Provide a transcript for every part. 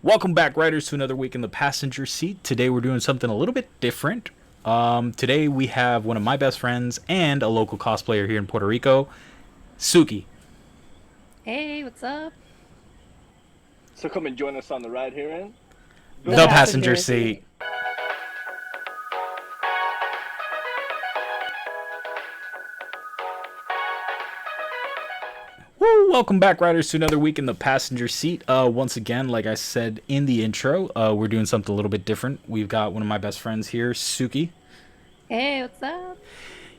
Welcome back, riders, to another week in the passenger seat. Today we're doing something a little bit different. Today we have one of my best friends and a local cosplayer here in Puerto Rico, Suki. Hey, what's up? So come and join us on the ride here in The the The passenger passenger passenger seat. seat. seat. Woo! Welcome back, riders, to another week in the passenger seat. Once again, like I said in the intro, we're doing something a little bit different. We've got one of my best friends here, Suki. Hey, what's up?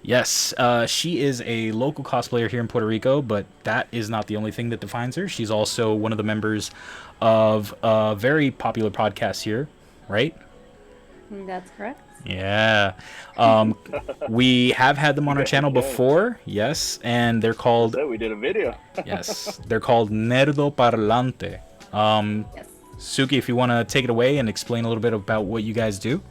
Yes, she is a local cosplayer here in Puerto Rico, but that is not the only thing that defines her. She's also one of the members of a very popular podcast here, right? That's correct. Yeah. We have had them on our channel Okay. before, yes, and they're That's called, it. We did a video. yes, they're called Nerdo Parlante. Yes. Suki, if you want to take it away and explain a little bit about what you guys do.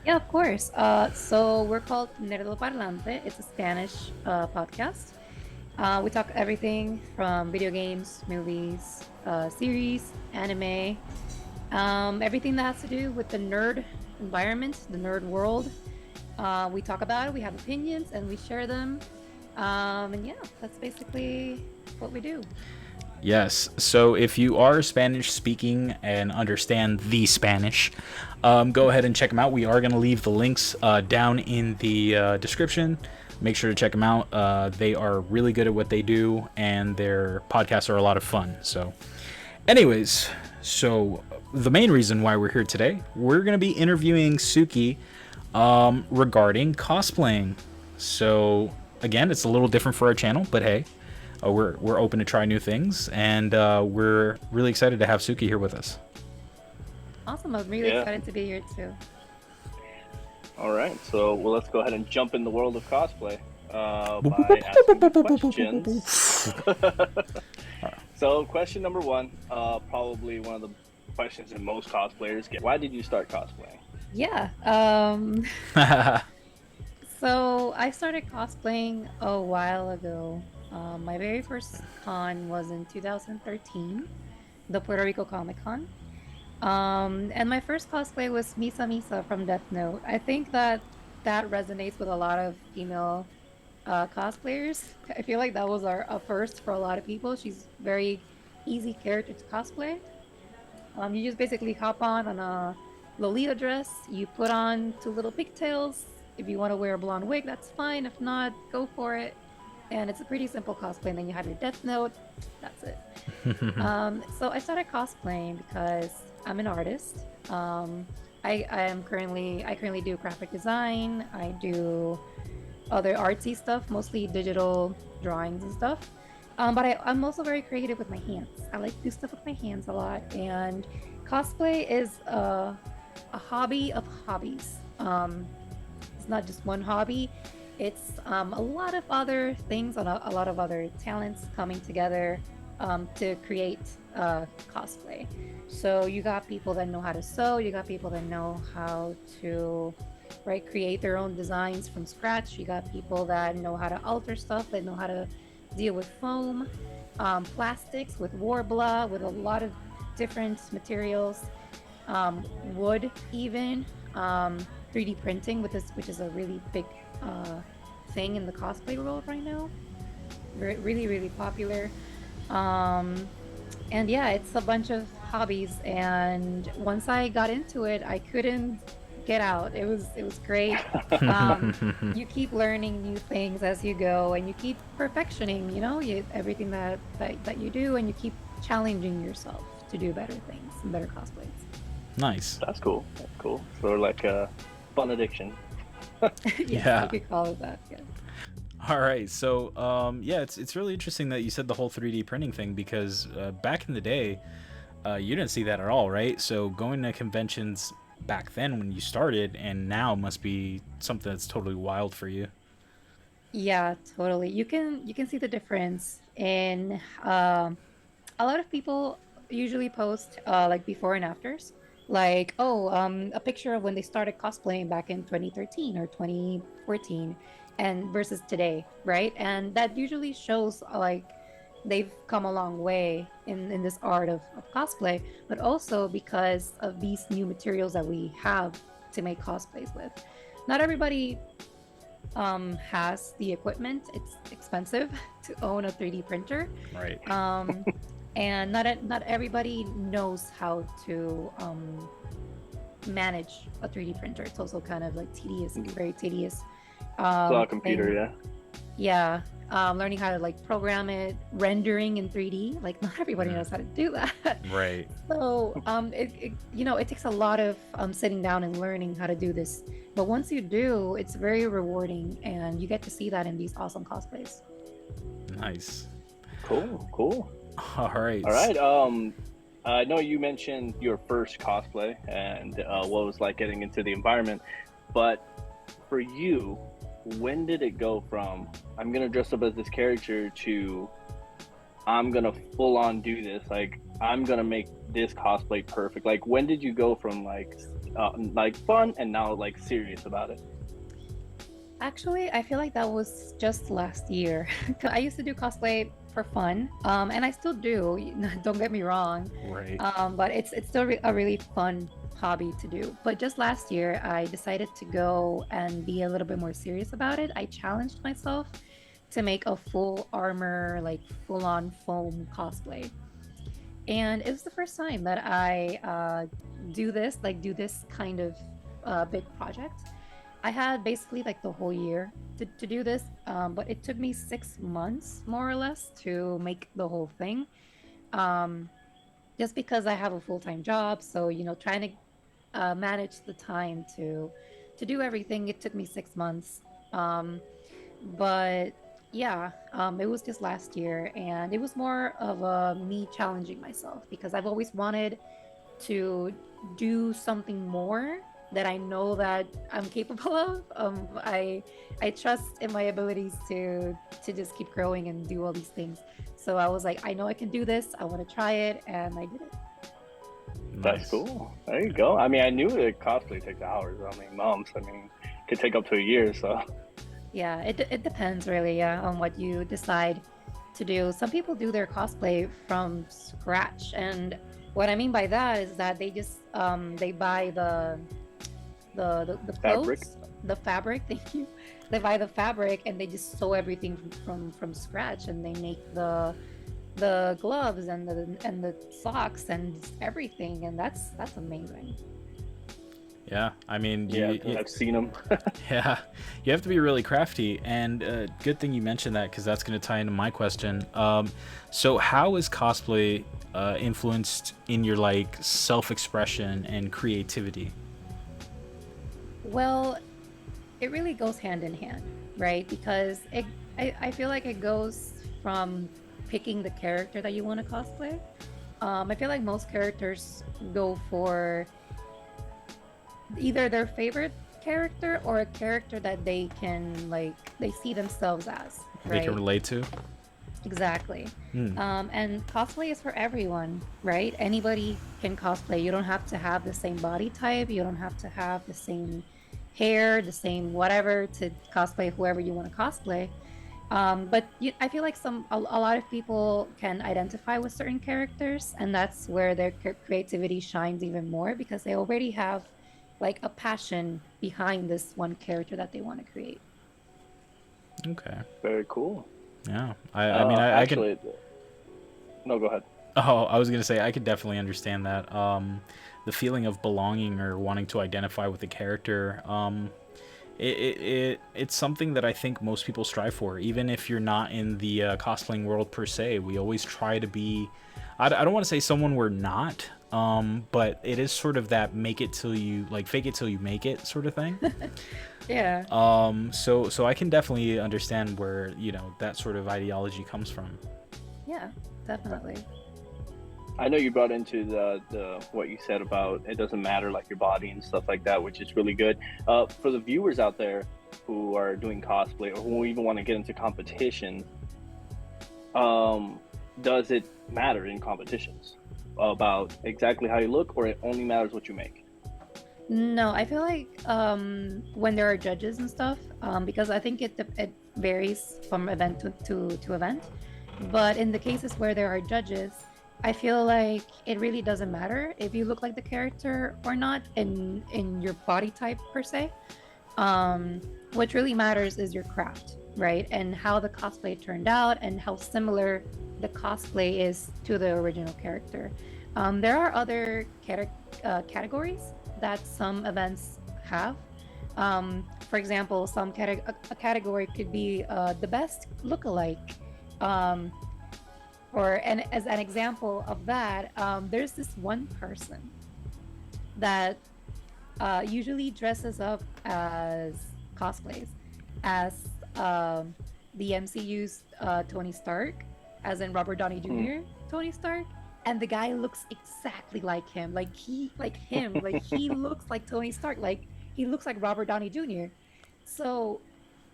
Yeah, of course. So we're called Nerdo Parlante. It's a Spanish podcast. We talk everything from video games, movies, series, anime, everything that has to do with the nerd environment, the nerd world. We talk about it. We have opinions and we share them. And yeah, that's basically what we do. Yes. So if you are Spanish speaking and understand the Spanish, go ahead and check them out. We are going to leave the links down in the description. Make sure to check them out. They are really good at what they do, and their podcasts are a lot of fun. So, anyways, so the main reason why we're here today, we're going to be interviewing Suki regarding cosplaying. So, again, it's a little different for our channel, but hey, we're open to try new things, and we're really excited to have Suki here with us. Awesome. I'm really Yeah. excited to be here too. All right. So let's go ahead and jump in the world of cosplay by asking you questions. So question number one, probably one of the questions that most cosplayers get. Why did you start cosplaying? Yeah. So I started cosplaying a while ago. My very first con was in 2013, the Puerto Rico Comic Con. And my first cosplay was Misa Misa from Death Note. I think that that resonates with a lot of female cosplayers. I feel like that was a first for a lot of people. She's very easy character to cosplay. You just basically hop on a Lolita dress. You put on two little pigtails. If you want to wear a blonde wig, that's fine. If not, go for it. And it's a pretty simple cosplay. And then you have your Death Note. That's it. So I started cosplaying because I'm an artist. I currently do graphic design. I do other artsy stuff, mostly digital drawings and stuff. But I'm also very creative with my hands. I like to do stuff with my hands a lot, and cosplay is a hobby of hobbies. It's not just one hobby. It's a lot of other things and a lot of other talents coming together to create cosplay. So you got people that know how to sew, you got people that know how to create their own designs from scratch. You got people that know how to alter stuff, that know how to deal with foam, plastics, with Warbla, with a lot of different materials, wood even, 3D printing with this, which is a really big thing in the cosplay world right now. Really, really popular. Um, and yeah, it's a bunch of hobbies. And once I got into it, I couldn't get out. It was great. You keep learning new things as you go, and you keep perfectioning. Everything that you do, and you keep challenging yourself to do better things and better cosplays. Nice. That's cool. That's cool. Sort of like a fun addiction. Yes, you Yeah. could call it that. Yeah. All right. So, yeah, it's really interesting that you said the whole 3D printing thing because back in the day, you didn't see that at all, right? So going to conventions back then when you started and now must be something that's totally wild for you. Yeah, totally. You can see the difference in a lot of people usually post like before and afters, like a picture of when they started cosplaying back in 2013 or 2014 and versus today, right? And that usually shows like they've come a long way in this art of cosplay, but also because of these new materials that we have to make cosplays with. Not everybody has the equipment. It's expensive to own a 3D printer. Right. And not everybody knows how to manage a 3D printer. It's also kind of like tedious. It's very tedious. It's a computer, yeah. Yeah. Learning how to like program it, rendering in 3D. Like not everybody knows how to do that. Right. So it takes a lot of sitting down and learning how to do this. But once you do, it's very rewarding, and you get to see that in these awesome cosplays. Nice. Cool. All right. All right. I know you mentioned your first cosplay and what it was like getting into the environment, but for you, when did it go from I'm gonna dress up as this character to I'm gonna full on do this, like I'm gonna make this cosplay perfect? Like when did you go from like fun and now like serious about it? Actually, I feel like that was just last year. I used to do cosplay for fun, and I still do. Don't get me wrong. Right. But it's still a really fun hobby to do. But just last year, I decided to go and be a little bit more serious about it. I challenged myself to make a full armor, like full-on foam cosplay, and it was the first time that I do this kind of big project. I had basically like the whole year to do this, but it took me 6 months more or less to make the whole thing. Just because I have a full-time job, so trying to manage the time to do everything, it took me 6 months. But yeah, it was just last year, and it was more of me challenging myself because I've always wanted to do something more that I know that I'm capable of. I trust in my abilities to just keep growing and do all these things. So I was like, I know I can do this. I want to try it, and I did it. That's cool. There you go. I mean, I knew that cosplay takes hours. I mean, months. I mean, it could take up to a year. So yeah, it depends really on what you decide to do. Some people do their cosplay from scratch, and what I mean by that is that they just they buy the fabric. clothes, the fabric. Thank you. They buy the fabric and they just sew everything from scratch, and they make the gloves and the socks and everything, and that's amazing. Yeah, I mean, I've seen them. Yeah, you have to be really crafty, and good thing you mentioned that because that's going to tie into my question. So how is cosplay influenced in your like self-expression and creativity? Well, it really goes hand in hand, right? Because I feel like it goes from picking the character that you want to cosplay. I feel like most characters go for either their favorite character or a character that they see themselves as, right? They can relate to. Exactly. And cosplay is for everyone, right? Anybody can cosplay. You don't have to have the same body type. You don't have to have the same hair, the same whatever to cosplay whoever you want to cosplay. But I feel like a lot of people can identify with certain characters, and that's where their creativity shines even more because they already have like a passion behind this one character that they want to create. Okay. Very cool. Yeah. I mean, I actually, can... No, go ahead. Oh, I was gonna say I could definitely understand that. The feeling of belonging or wanting to identify with the character. It's something that I think most people strive for, even if you're not in the cosplaying world per se. We always try to be. I don't want to say someone we're not, but it is sort of that make it till you like fake it till you make it sort of thing. Yeah. So I can definitely understand where that sort of ideology comes from. Yeah, definitely. I know you brought into the what you said about it doesn't matter like your body and stuff like that, which is really good. For the viewers out there who are doing cosplay or who even want to get into competition, does it matter in competitions about exactly how you look, or it only matters what you make? No, I feel like when there are judges and stuff, because I think it varies from event to event. But in the cases where there are judges, I feel like it really doesn't matter if you look like the character or not in your body type per se. What really matters is your craft, right? And how the cosplay turned out and how similar the cosplay is to the original character. There are other categories that some events have. For example, a category could be the best lookalike. Um, and as an example of that, there's this one person that usually dresses up as cosplays as the MCU's Tony Stark, as in Robert Downey Jr. Tony Stark, and the guy looks exactly like him, like he looks like Tony Stark, like he looks like Robert Downey Jr. So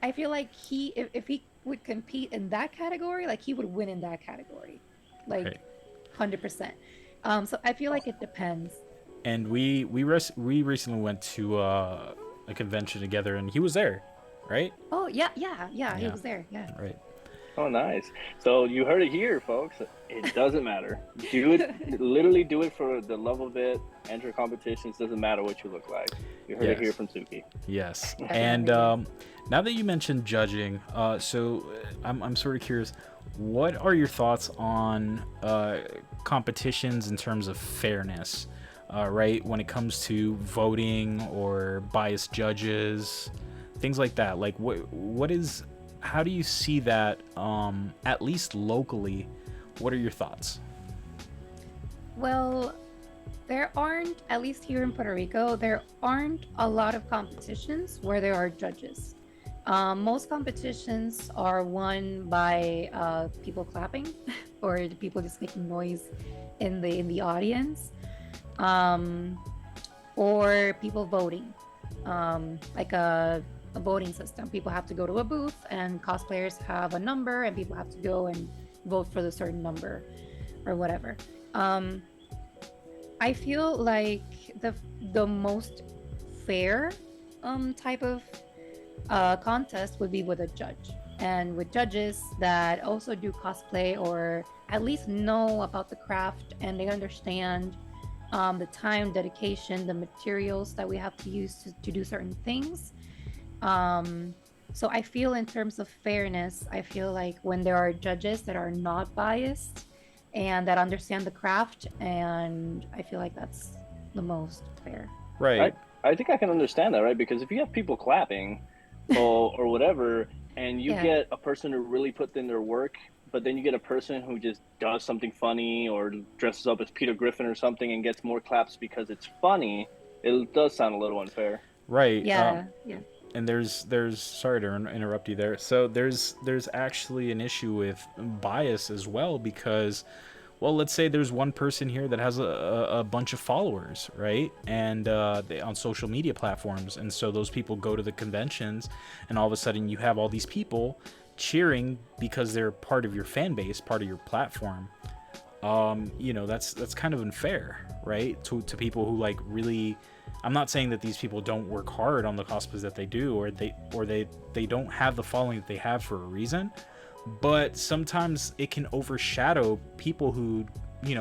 I feel like if he would compete in that category, like he would win in that category, like Right. 100%. So I feel like it depends. And we recently went to a convention together, and he was there, right? Oh yeah, he Yeah. was there. Yeah. Right. Oh, nice. So you heard it here, folks. It doesn't matter. Do it. Literally do it for the love of it. Enter competitions. Doesn't matter what you look like. You heard it here from Suki. Yes. Definitely. And now that you mentioned judging, I'm sort of curious. What are your thoughts on competitions in terms of fairness? Right, when it comes to voting or biased judges, things like that. Like, what is? How do you see that? At least locally, what are your thoughts? Well, there aren't, at least here in Puerto Rico, there aren't a lot of competitions where there are judges. Most competitions are won by people clapping or people just making noise in the audience, or people voting, like a voting system. People have to go to a booth, and cosplayers have a number, and people have to go and vote for the certain number or whatever. I feel like the most fair type of contest would be with a judge, and with judges that also do cosplay or at least know about the craft, and they understand the time, dedication, the materials that we have to use to do certain things. So I feel in terms of fairness, I feel like when there are judges that are not biased and that understand the craft, and I feel like that's the most fair. Right. I think I can understand that, right? Because if you have people clapping or whatever, and you get a person who really put in their work, but then you get a person who just does something funny or dresses up as Peter Griffin or something and gets more claps because it's funny, it does sound a little unfair. Right. Yeah. And there's sorry to interrupt you there. So there's actually an issue with bias as well, because, well, let's say there's one person here that has a bunch of followers, right? And they, on social media platforms, and so those people go to the conventions, and all of a sudden you have all these people cheering because they're part of your fan base, part of your platform. That's kind of unfair, right? To people who like really. I'm not saying that these people don't work hard on the cosplays that they do, or they don't have the following that they have for a reason, but sometimes it can overshadow people who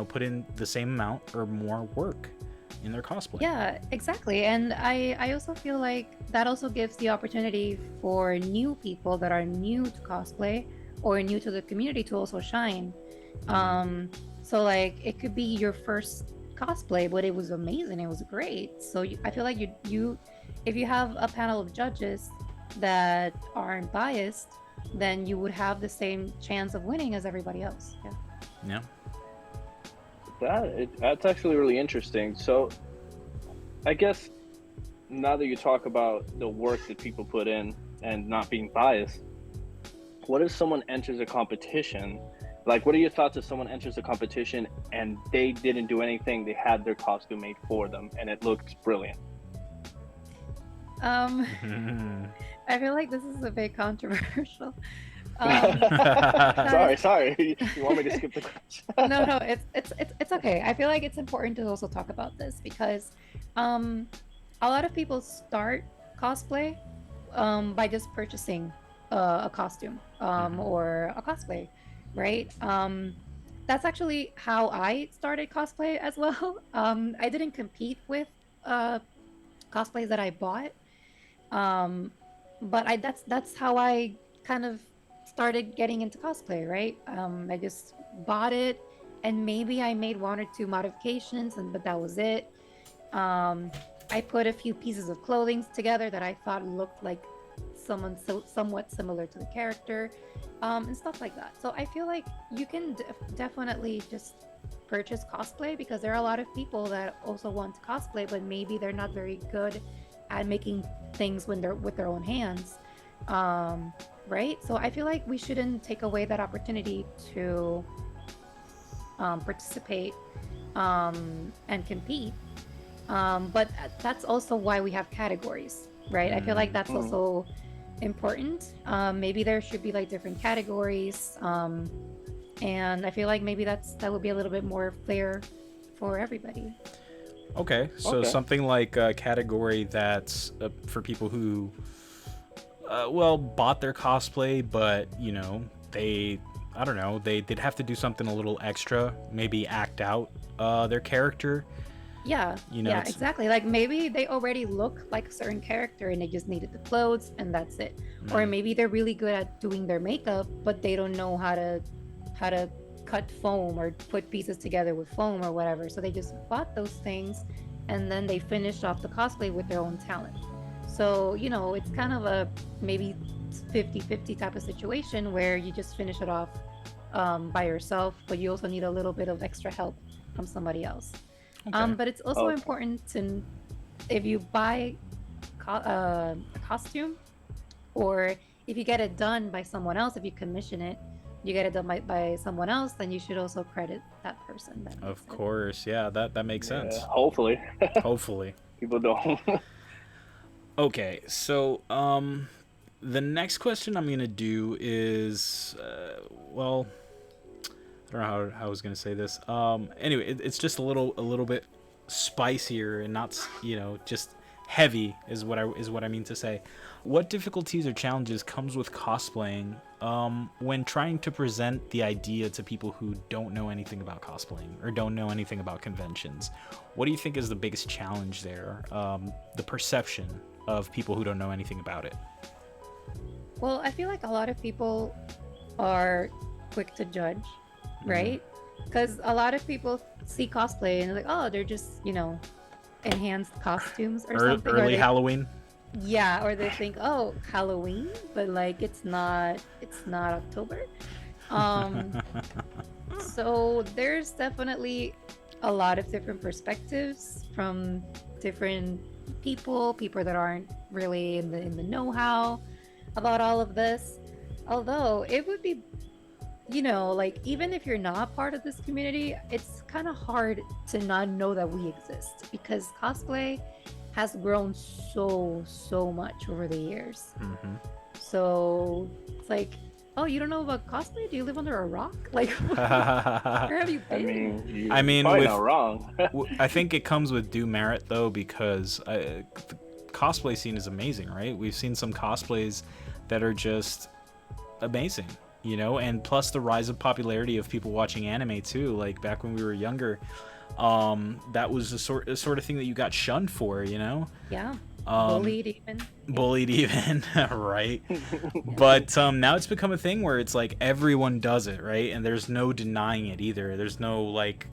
put in the same amount or more work in their cosplay. Yeah, exactly. And I also feel like that also gives the opportunity for new people that are new to cosplay or new to the community to also shine. So like it could be your first cosplay, but it was amazing, it was great. So I feel like you if you have a panel of judges that aren't biased, then you would have the same chance of winning as everybody else. Yeah. That's actually really interesting. So I guess now that you talk about the work that people put in and not being biased, what if someone enters a competition? Like, what are your thoughts if someone enters a competition and they didn't do anything, they had their costume made for them and it looks brilliant? I feel like this is a bit controversial. Sorry. You want me to skip the question? No, it's okay. I feel like it's important to also talk about this because a lot of people start cosplay by just purchasing a costume or a cosplay. right? That's actually how I started cosplay as well. I didn't compete with uh, cosplays that I bought, um, but that's how I kind of started getting into cosplay, right? I just bought it, and maybe I made one or two modifications, and but that was it. Um, I put a few pieces of clothing together that I thought looked like someone so somewhat similar to the character, and stuff like that. So I feel like you can definitely just purchase cosplay because there are a lot of people that also want to cosplay, but maybe they're not very good at making things when they're with their own hands. Um, right? So I feel like we shouldn't take away that opportunity to participate and compete, but that's also why we have categories, right? I feel like that's also important. Maybe there should be like different categories, and I feel like maybe that would be a little bit more fair for everybody. Okay, so something like a category that's for people who, well, bought their cosplay, but you know I don't know, they'd have to do something a little extra, maybe act out their character. Yeah, You know, yeah, exactly. Like maybe they already look like a certain character and they just needed the clothes and that's it. Or maybe they're really good at doing their makeup, but they don't know how to cut foam or put pieces together with foam or whatever. So they just bought those things and then they finished off the cosplay with their own talent. So, it's kind of a maybe 50-50 type of situation where you just finish it off by yourself, but you also need a little bit of extra help from somebody else. Okay. But it's also important to, if you buy a costume, or if you get it done by someone else, if you commission it, you get it done by someone else, then you should also credit that person. That Of course, yeah, that makes sense. Hopefully. Hopefully. People don't. Okay, so the next question I'm gonna do is, well, I don't know how I was gonna say this. Anyway, it's just a little bit spicier and not, just heavy is what I mean to say. What difficulties or challenges comes with cosplaying when trying to present the idea to people who don't know anything about cosplaying or don't know anything about conventions? What do you think is the biggest challenge there? The perception of people who don't know anything about it. Well, I feel like a lot of people are quick to judge, right? Because a lot of people see cosplay and they're like, oh, they're just, enhanced costumes or something. Early Halloween. Yeah, or they think, oh, Halloween, but like it's not October. So there's definitely a lot of different perspectives from different people that aren't really in the know-how about all of this. Although it would be, like even if you're not part of this community, it's kind of hard to not know that we exist because cosplay has grown so much over the years. So it's like, oh, you don't know about cosplay? Do you live under a rock? Like, where have you been? I mean, with, not wrong. I think it comes with due merit though, because the cosplay scene is amazing, right? We've seen some cosplays that are just amazing, and plus the rise of popularity of people watching anime too. Like back when we were younger, that was the sort of thing that you got shunned for, Yeah. Bullied even. Right? But now it's become a thing where it's like everyone does it, right? And there's no denying it either. There's no like,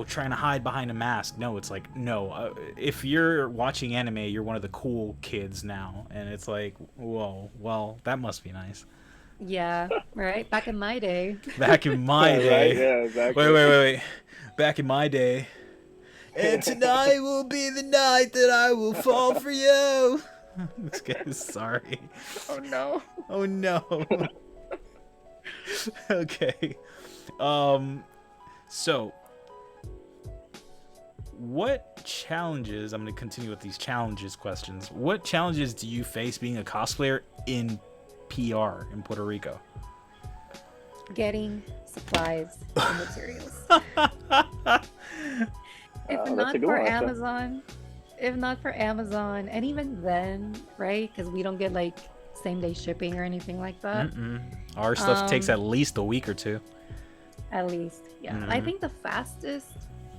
trying to hide behind a mask. No, it's like, no, if you're watching anime, you're one of the cool kids now. And it's like, whoa, well, that must be nice. Yeah, right. Back in my day. Back in my day. Right? Yeah, exactly. Wait. Back in my day. And tonight will be the night that I will fall for you. Sorry. Oh no. Oh no. Okay. So what challenges, I'm going to continue with these challenges questions. What challenges do you face being a cosplayer in PR in Puerto Rico? Getting supplies and materials. If not for Amazon, and even then, right? Because we don't get like same day shipping or anything like that. Our stuff takes at least a week or two. At least, yeah. I think the fastest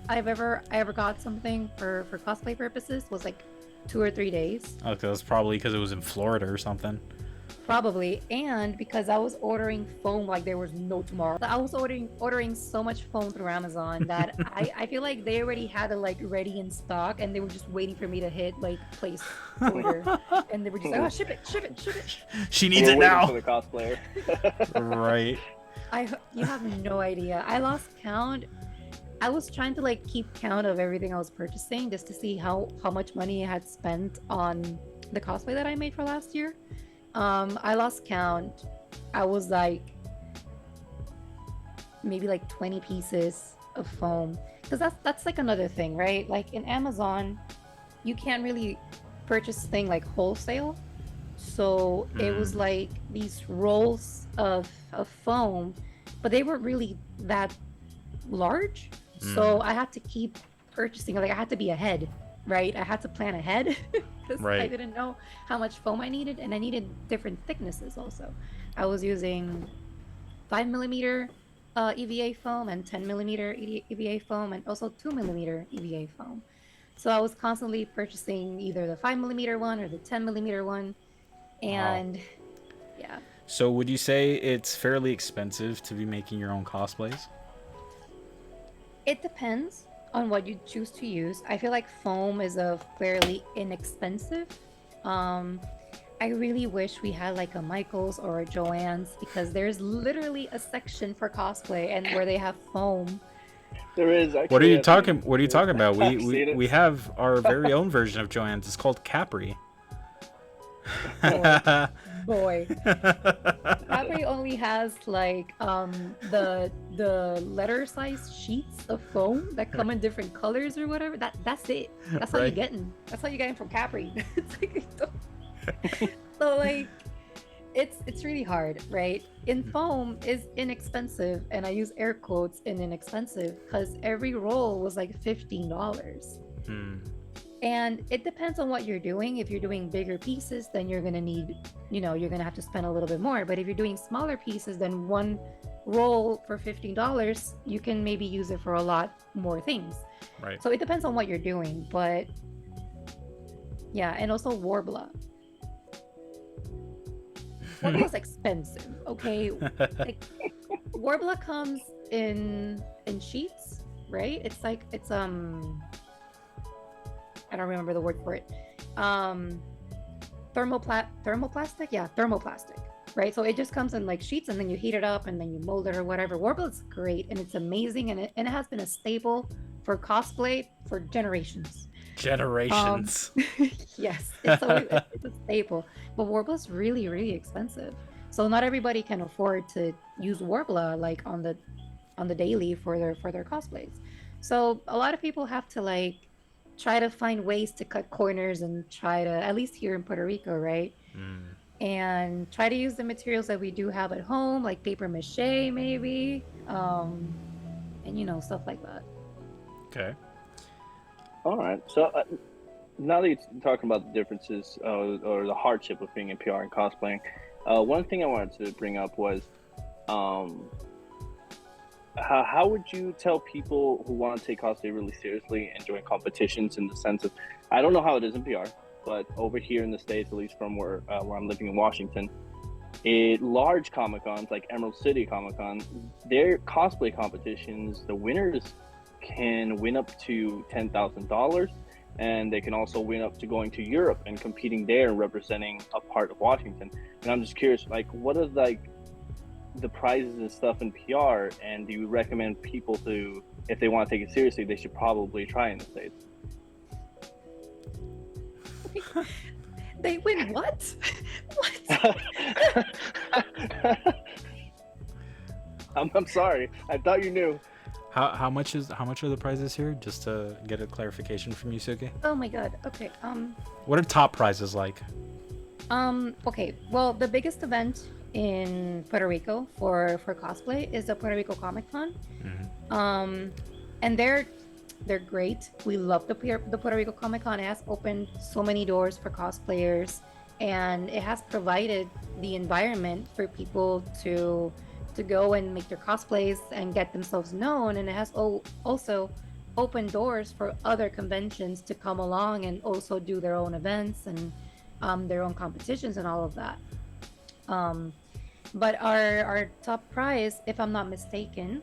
I ever got something for cosplay purposes was like 2 or 3 days. Okay, that's probably because it was in Florida or something. Probably, and because I was ordering foam like there was no tomorrow. I was ordering so much foam through Amazon that I feel like they already had it like ready in stock, and they were just waiting for me to hit like place order, and they were just like, oh, ship it. She needs it now. For the cosplayer. Right. You have no idea. I lost count. I was trying to like keep count of everything I was purchasing just to see how much money I had spent on the cosplay that I made for last year. I lost count. I was like maybe like 20 pieces of foam, because that's like another thing, right? Like in Amazon, you can't really purchase thing like wholesale, so it was like these rolls of foam, but they weren't really that large, so I had to keep purchasing. Like I had to be ahead, right? I had to plan ahead because I didn't know how much foam I needed, and I needed different thicknesses also. I was using 5mm EVA foam and 10mm EVA foam, and also 2mm EVA foam. So I was constantly purchasing either the 5mm one or the 10mm one, and yeah. So would you say it's fairly expensive to be making your own cosplays? It depends on what you choose to use. I feel like foam is a fairly inexpensive. I really wish we had like a Michael's or a Joann's, because there's literally a section for cosplay and where they have foam. There is. Actually, What are you talking about? We have our very own version of Joann's. It's called Capri. Boy. Capri only has like the letter size sheets of foam that come in different colors or whatever. That's it. That's all you're getting. That's all you're getting from Capri. It's like, so like it's really hard, right? In foam is inexpensive, and I use air quotes in inexpensive because every roll was like $15. And it depends on what you're doing. If you're doing bigger pieces, then you're gonna need, you're gonna have to spend a little bit more. But if you're doing smaller pieces, then one roll for $15, you can maybe use it for a lot more things. Right. So it depends on what you're doing. But yeah, and also Warbler. Warbler's expensive, okay? Like, Warbler comes in sheets, right? It's I don't remember the word for it. Thermoplastic? Yeah, thermoplastic, right? So it just comes in like sheets, and then you heat it up and then you mold it or whatever. Warbler is great, and it's amazing, and it has been a staple for cosplay for generations. Generations. Yes, it's a staple. But Warbler is really, really expensive. So not everybody can afford to use Warbler like on the daily for their cosplays. So a lot of people have to like try to find ways to cut corners and try to, at least here in Puerto Rico, right? And try to use the materials that we do have at home, like paper mache maybe, and stuff like that. Okay. All right. So now that you're talking about the differences or the hardship of being in PR and cosplaying, one thing I wanted to bring up was how would you tell people who want to take cosplay really seriously and join competitions, in the sense of, I don't know how it is in PR, but over here in the States, at least from where I'm living in Washington, large Comic-Cons like Emerald City Comic-Con, their cosplay competitions, the winners can win up to $10,000, and they can also win up to going to Europe and competing there and representing a part of Washington. And I'm just curious, like, what are like the prizes and stuff in PR, and do you recommend people to, if they want to take it seriously, they should probably try in the States? They win what? I'm sorry. I thought you knew. How much are the prizes here? Just to get a clarification from you, Suki. Oh my god. Okay. What are top prizes like? Okay. Well, the biggest event in Puerto Rico for cosplay is the Puerto Rico Comic Con. And they're great. We love the Puerto Rico Comic Con. It has opened so many doors for cosplayers, and it has provided the environment for people to go and make their cosplays and get themselves known, and it has also opened doors for other conventions to come along and also do their own events and their own competitions and all of that. But our top prize, if I'm not mistaken,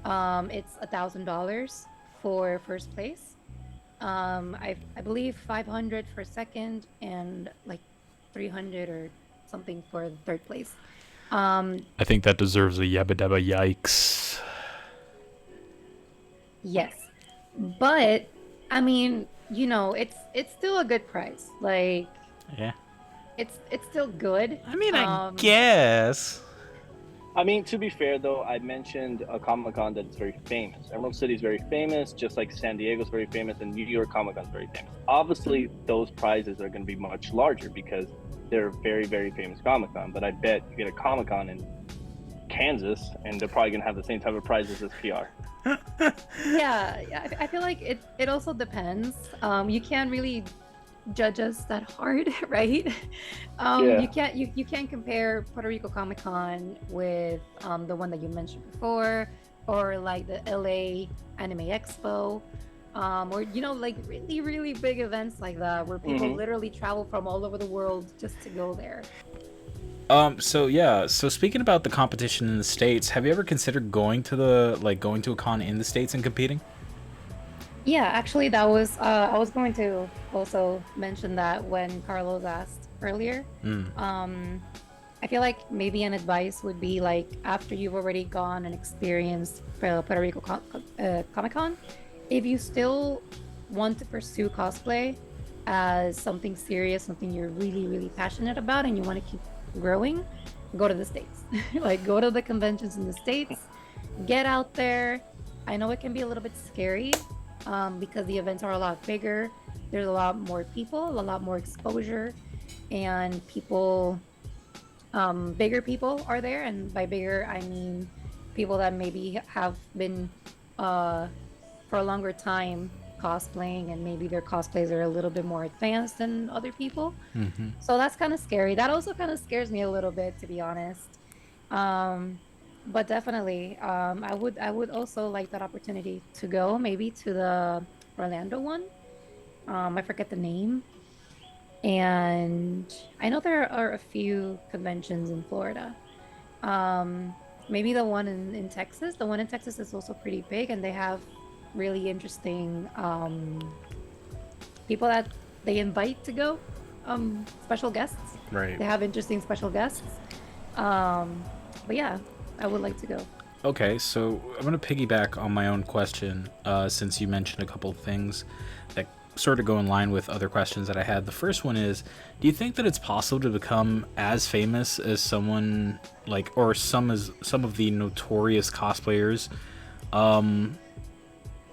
it's $1,000 for first place. I believe 500 for second, and like 300 or something for the third place. I think that deserves a yabba dabba yikes. Yes, but I mean, it's still a good price. Like, Yeah. it's still good. I mean, I guess. I mean, to be fair though, I mentioned a Comic Con that's very famous. Emerald City is very famous, just like San Diego's very famous, and New York Comic Con is very famous. Obviously, those prizes are going to be much larger because they're very, very famous Comic Con. But I bet you get a Comic Con in Kansas, and they're probably going to have the same type of prizes as PR. Yeah, I feel like it also depends. You can't really judge us that hard, right? Yeah. You can't compare Puerto Rico Comic Con with the one that you mentioned before, or like the LA Anime Expo, or like really really big events like that where people literally travel from all over the world just to go there. So speaking about the competition in the States, have you ever considered going to a con in the States and competing? Yeah, actually, that was I was going to also mention that when Carlos asked earlier. I feel like maybe an advice would be like after you've already gone and experienced Puerto Rico Comic Con, if you still want to pursue cosplay as something serious, something you're really, really passionate about, and you want to keep growing, go to the States. Like, go to the conventions in the States, get out there. I know it can be a little bit scary because the events are a lot bigger. There's a lot more people, a lot more exposure, and people, bigger people are there. And by bigger, I mean people that maybe have been for a longer time cosplaying, and maybe their cosplays are a little bit more advanced than other people. So that's kind of scary. That also kind of scares me a little bit, to be honest. But definitely, I would also like that opportunity to go maybe to the Orlando one. I forget the name, and I know there are a few conventions in Florida. Maybe the one in Texas. The one in Texas is also pretty big, and they have really interesting people that they invite to go. Special guests. Right. They have interesting special guests. But yeah, I would like to go. Okay, so I'm going to piggyback on my own question since you mentioned a couple of things that sort of go in line with other questions that I had. The first one is, do you think that it's possible to become as famous as someone like, or some of the notorious cosplayers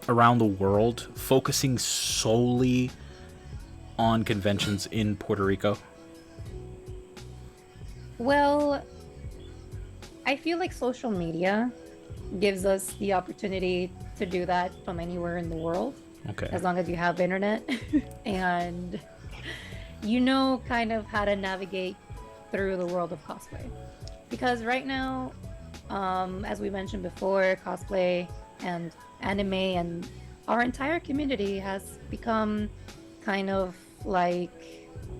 around the world, focusing solely on conventions in Puerto Rico? Well, I feel like social media gives us the opportunity to do that from anywhere in the world. Okay. As long as you have internet and kind of how to navigate through the world of cosplay. Because right now, as we mentioned before, cosplay and anime and our entire community has become kind of like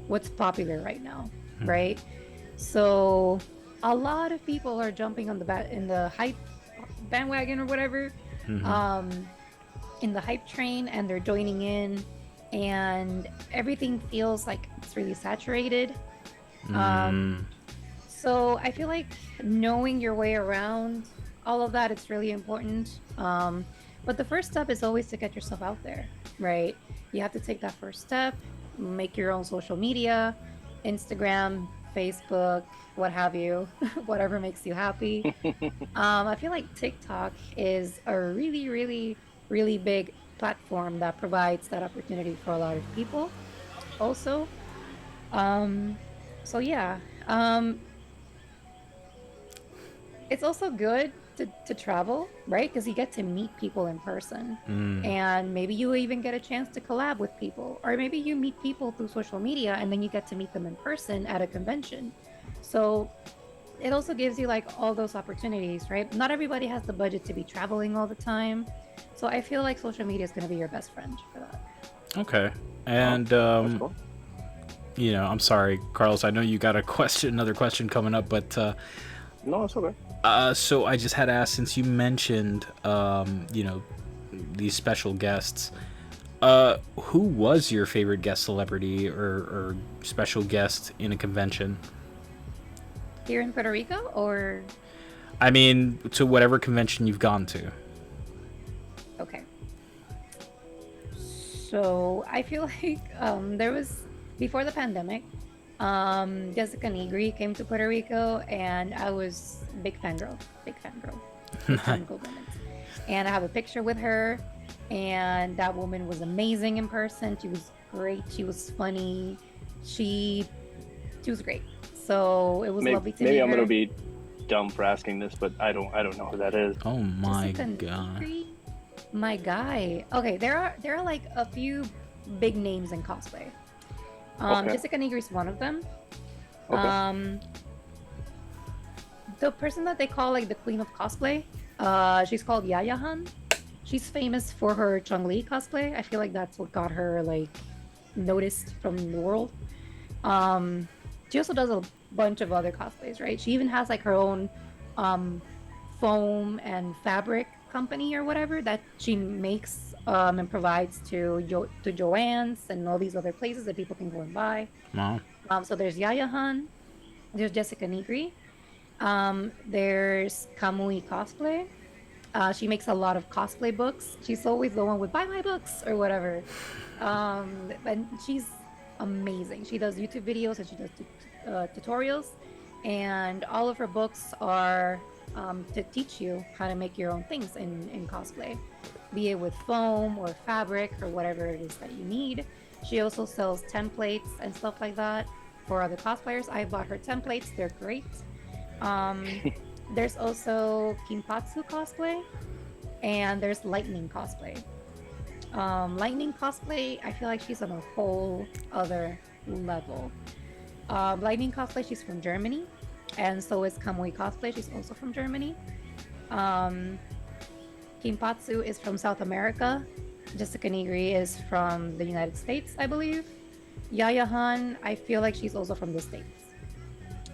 what's popular right now, right? So a lot of people are jumping on the hype bandwagon or whatever, in the hype train, and they're joining in, and everything feels like it's really saturated. So I feel like knowing your way around all of that, it's really important. But the first step is always to get yourself out there, right? You have to take that first step, make your own social media, Instagram, Facebook, what have you, whatever makes you happy. I feel like TikTok is a really, really, really big platform that provides that opportunity for a lot of people also. So yeah, it's also good to travel, right? Because you get to meet people in person, and maybe you even get a chance to collab with people, or maybe you meet people through social media and then you get to meet them in person at a convention. So it also gives you like all those opportunities, right? Not everybody has the budget to be traveling all the time, so I feel like social media is going to be your best friend for that. Okay. And That's cool. you know, I'm sorry, Carlos. I know you got another question coming up, but No, it's okay. so I just had to ask, since you mentioned, you know, these special guests. Who was your favorite guest celebrity or special guest in a convention? Here in Puerto Rico, or I mean, to whatever convention you've gone to. okay. So I feel like there was before the pandemic, Jessica Negri came to Puerto Rico, and I was big fangirl, big fangirl moment. And I have a picture with her, and that woman was amazing in person. She was great. She was funny. She was great. So it was lovely to meet Maybe her. I'm gonna be dumb for asking this, but I don't know who that is. Oh my Jessica god. Negri? My guy. Okay, there are like a few big names in cosplay. Okay. Jessica Negri is one of them. Okay. The person that they call like the queen of cosplay, she's called Yaya Han. She's famous for her Chun-Li cosplay. I feel like that's what got her like noticed from the world. She also does a bunch of other cosplays, right? She even has like her own foam and fabric company or whatever that she makes and provides to Joann's and all these other places that people can go and buy. Wow. So there's Yaya Han, there's Jessica Negri, there's Kamui.Cosplay. She makes a lot of cosplay books. She's always the one with buy my books or whatever. And she's amazing. She does YouTube videos and she does tutorials, and all of her books are to teach you how to make your own things in cosplay, be it with foam or fabric or whatever it is that you need. She also sells templates and stuff like that for other cosplayers. I bought her templates. They're great. There's also Kinpatsu.Cosplay, and there's Lightning.Cosplay. Lightning.Cosplay, I feel like she's on a whole other level. Lightning.Cosplay, she's from Germany, and so is Kamui.Cosplay. She's also from Germany. Kinpatsu is from South America. Jessica Negri is from the United States, I believe. Yaya Han, I feel like she's also from the States.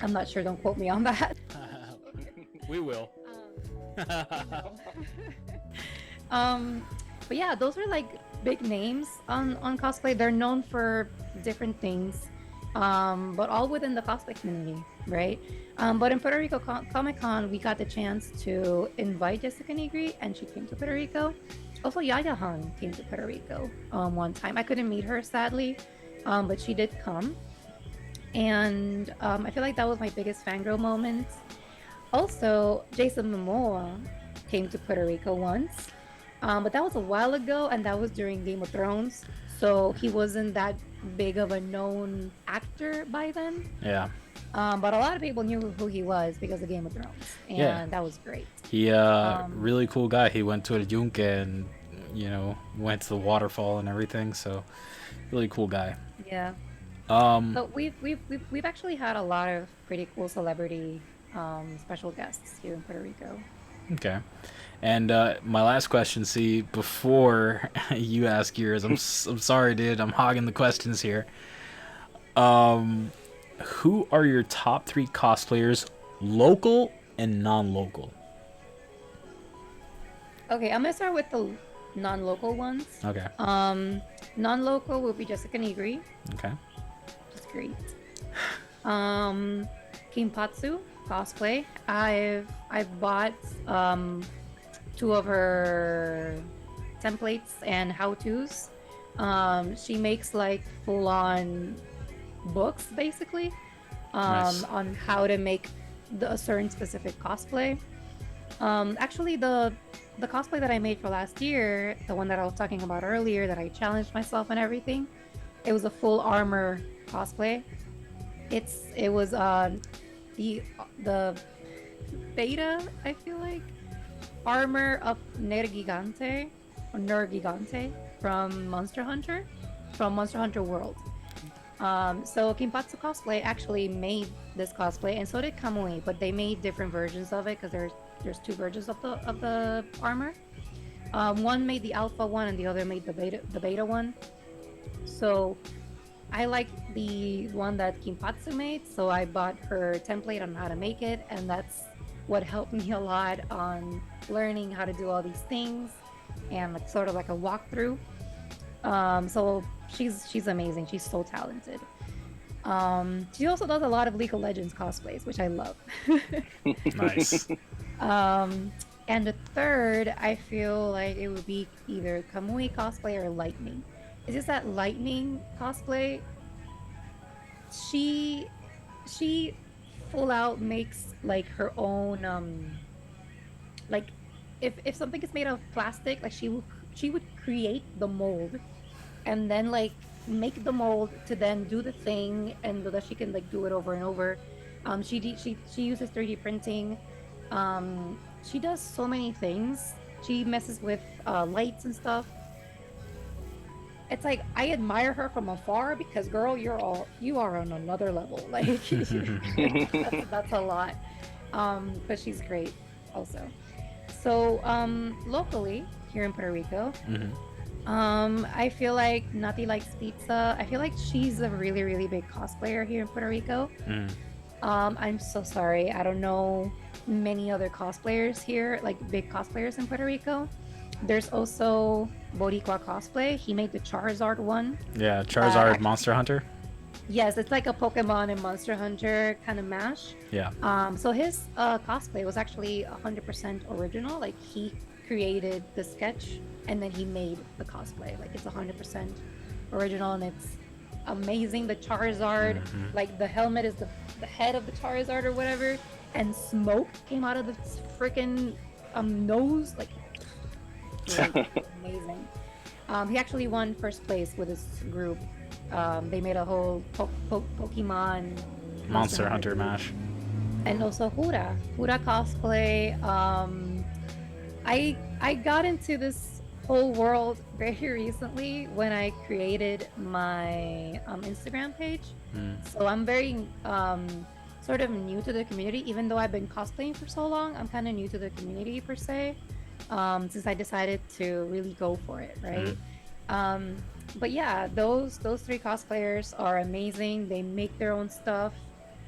I'm not sure, don't quote me on that. We will. But yeah, those are like big names on cosplay. They're known for different things, but all within the cosplay community, right? But in Puerto Rico Comic Con, we got the chance to invite Jessica Negri, and she came to Puerto Rico. Also, Yaya Han came to Puerto Rico one time. I couldn't meet her, sadly, but she did come. And I feel like that was my biggest fangirl moment. Also, Jason Momoa came to Puerto Rico once, but that was a while ago, and that was during Game of Thrones, so he wasn't that big of a known actor by then. Yeah. But a lot of people knew who he was because of Game of Thrones, and that was great. He really cool guy. He went to a yunque and, you know, went to the waterfall and everything, so really cool guy. Yeah. So we've actually had a lot of pretty cool celebrity special guests here in Puerto Rico. Okay. And my last question, see, before you ask yours, I'm sorry, dude, I'm hogging the questions here. Who are your top 3 cosplayers, local and non-local? Okay, I'm gonna start with the non-local ones. Okay. Non-local will be Jessica Negri. Okay. She's great. Kinpatsu.Cosplay. I've bought 2 of her templates and how-tos. She makes like full-on books basically Nice. on how to make a certain specific cosplay. Actually, the cosplay that I made for last year, the one that I was talking about earlier, that I challenged myself and everything, it was a full armor cosplay. It was the beta, I feel like, armor of Nergigante or Nergigante from Monster Hunter, from Monster Hunter World. So Cosplay actually made this cosplay, and so did Kamui, but they made different versions of it because there's two versions of the armor. One made the alpha one, and the other made the beta one. So I like the one that Kinpatsu made, so I bought her template on how to make it, and that's what helped me a lot on learning how to do all these things and like sort of like a walkthrough. So she's amazing. She's so talented. She also does a lot of League of Legends cosplays, which I love. Nice. And the third, I feel like it would be either Kamui cosplay or Lightning. It's just that Lightning cosplay, she full out makes like her own like if something is made of plastic, like she would create the mold and then like make the mold to then do the thing, and so that she can like do it over and over. She uses 3D printing. She does so many things. She messes with lights and stuff. It's like I admire her from afar because, girl, you are on another level. Like that's a lot. But she's great also. So locally here in Puerto Rico, I feel like Nati likes pizza. I feel like she's a really, really big cosplayer here in Puerto Rico. I'm so sorry. I don't know many other cosplayers here, like big cosplayers in Puerto Rico. There's also Boricua.Cosplay. He made the Charizard one. Yeah, Charizard Monster Hunter. Yes, it's like a Pokemon and Monster Hunter kind of mash. Yeah. So his cosplay was actually 100% original. Like he created the sketch and then he made the cosplay. Like it's 100% original and it's amazing. The Charizard, like the helmet is the head of the Charizard or whatever, and smoke came out of the freaking nose. Like amazing. He actually won first place with his group. They made a whole Pokemon Monster Hunter mash. And also Hura cosplay. I got into this whole world very recently when I created my Instagram page. So I'm very sort of new to the community, even though I've been cosplaying for so long. I'm kind of new to the community per se, since I decided to really go for it, right? But yeah, those three cosplayers are amazing. They make their own stuff.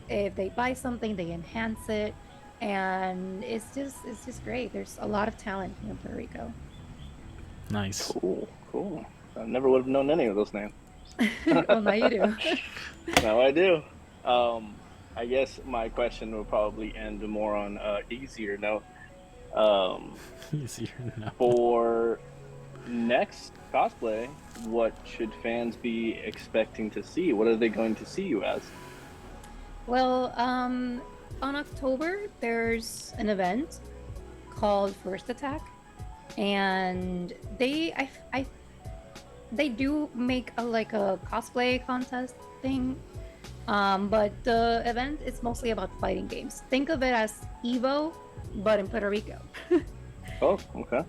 If they buy something, they enhance it, and it's just great. There's a lot of talent here in Puerto Rico. Nice. Cool. I never would have known any of those names. Well, now you do. Now I do. I guess my question will probably end more on easier note. Easier note. For next cosplay, what should fans be expecting to see? What are they going to see you as? Well, on October, there's an event called First Attack, and they do make a cosplay contest thing, but the event is mostly about fighting games. Think of it as Evo, but in Puerto Rico. Oh, okay.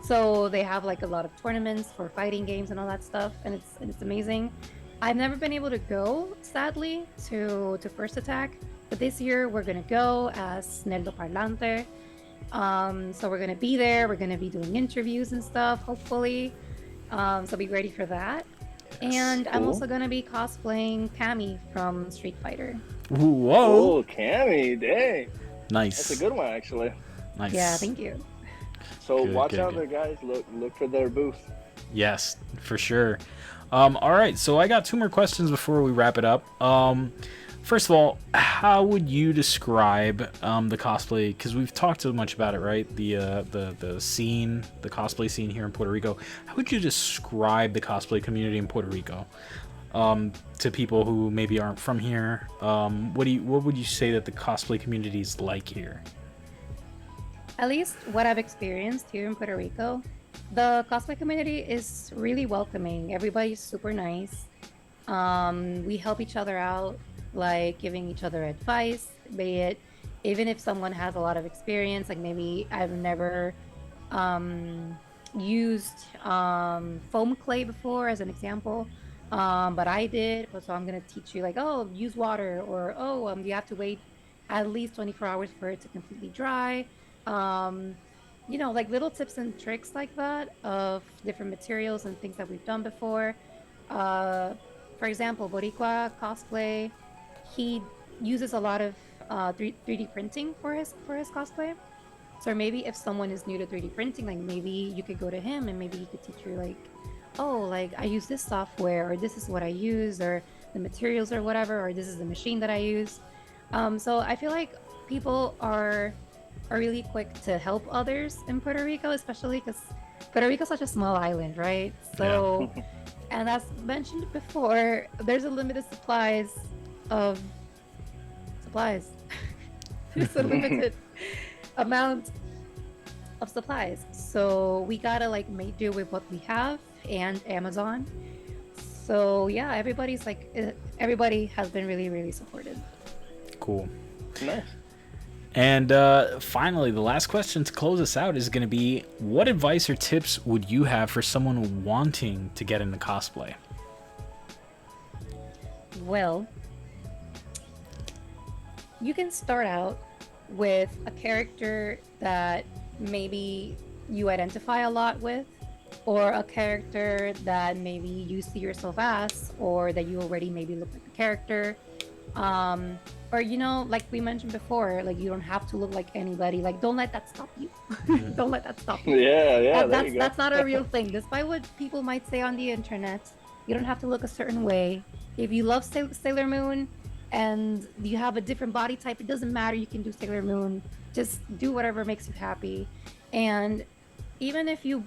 So they have like a lot of tournaments for fighting games and all that stuff, and it's amazing. I've never been able to go, sadly, to First Attack, but this year we're gonna go as Nerdo Parlante. So we're gonna be there. We're gonna be doing interviews and stuff, hopefully. So be ready for that. Yes. And Cool. I'm also gonna be cosplaying Cammy from Street Fighter. Whoa. Oh, Cammy, dang. Nice. That's a good one, actually. Nice. Yeah, thank you. So Good, watch good, out good. there, guys. Look for their booth. Yes, for sure. All right, so I got two more questions before we wrap it up. First of all, how would you describe the cosplay? Because we've talked so much about it, right? The scene, the cosplay scene here in Puerto Rico. How would you describe the cosplay community in Puerto Rico to people who maybe aren't from here? What would you say that the cosplay community is like here? At least what I've experienced here in Puerto Rico, the cosplay community is really welcoming. Everybody's super nice. We help each other out, like giving each other advice, be it even if someone has a lot of experience, like maybe I've never used foam clay before as an example, but I did. So I'm gonna teach you like, oh, use water, or oh, you have to wait at least 24 hours for it to completely dry. Um, like little tips and tricks like that of different materials and things that we've done before. Uh, for example, Cosplay, he uses a lot of 3D printing for his cosplay. So maybe if someone is new to 3D printing, like maybe you could go to him and maybe he could teach you like, oh, like I use this software, or this is what I use, or the materials or whatever, or this is the machine that I use. So I feel like people are really quick to help others in Puerto Rico, especially because Puerto Rico is such a small island, right? So, and as mentioned before, there's a limited of supplies. There's a limited amount of supplies, so we gotta like make do with what we have and Amazon. So yeah, everybody has been really, really supportive. Cool. Nice. And finally, the last question to close us out is going to be, what advice or tips would you have for someone wanting to get into cosplay? Well, you can start out with a character that maybe you identify a lot with, or a character that maybe you see yourself as, or that you already maybe look like the character. Or like we mentioned before, like you don't have to look like anybody. Like don't let that stop you. Don't let that stop you. Yeah, That's not a real thing. Despite what people might say on the internet, you don't have to look a certain way. If you love Sailor Moon and you have a different body type, it doesn't matter. You can do Sailor Moon. Just do whatever makes you happy. And even if you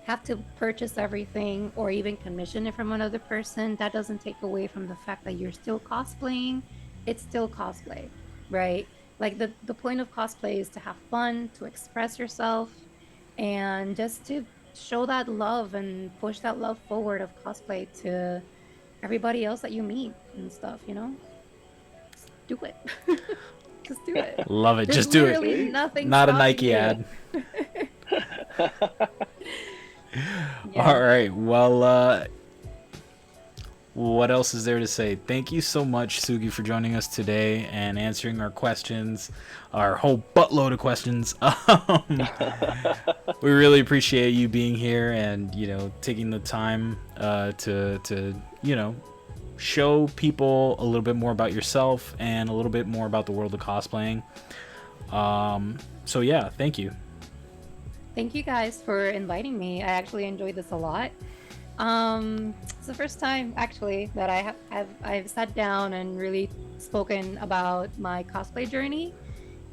have to purchase everything or even commission it from another person, that doesn't take away from the fact that you're still cosplaying. It's still cosplay, right? Like the point of cosplay is to have fun, to express yourself, and just to show that love and push that love forward of cosplay to everybody else that you meet and stuff, Just do it. Just do it. Love it. There's Just do literally it. nothing Not a stopping Nike you. ad. Yeah. All right. Well, what else is there to say? Thank you so much, Sugi, for joining us today and answering our questions, our whole buttload of questions. We really appreciate you being here and taking the time to show people a little bit more about yourself and a little bit more about the world of cosplaying. So yeah, thank you. Thank you guys for inviting me. I actually enjoyed this a lot. It's the first time actually that I've sat down and really spoken about my cosplay journey.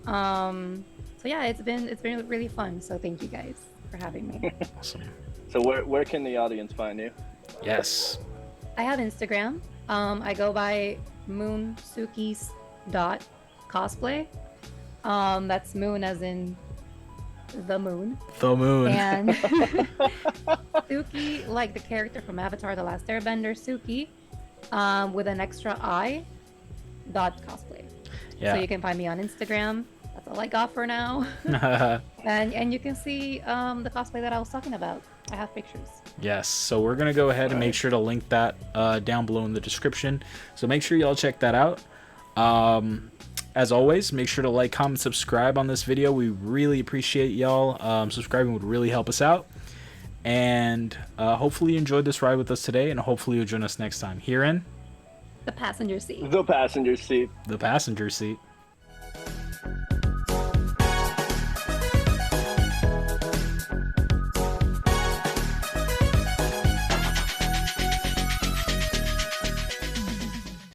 So yeah, it's been really fun. So thank you guys for having me. Awesome. So where can the audience find you? Yes. I have Instagram. I go by Moonsukiis.Cosplay. That's moon as in the moon. The moon. And Suki, like the character from Avatar: The Last Airbender, Suki, with an extra I, .cosplay. Yeah. So you can find me on Instagram. That's all I got for now. and you can see the cosplay that I was talking about. I have pictures. Yes, so we're gonna go ahead and make sure to link that down below in the description. So make sure y'all check that out. As always, make sure to like, comment, subscribe on this video. We really appreciate y'all. Subscribing would really help us out. And hopefully you enjoyed this ride with us today, and hopefully you'll join us next time here in The passenger seat. The passenger seat. the passenger seat.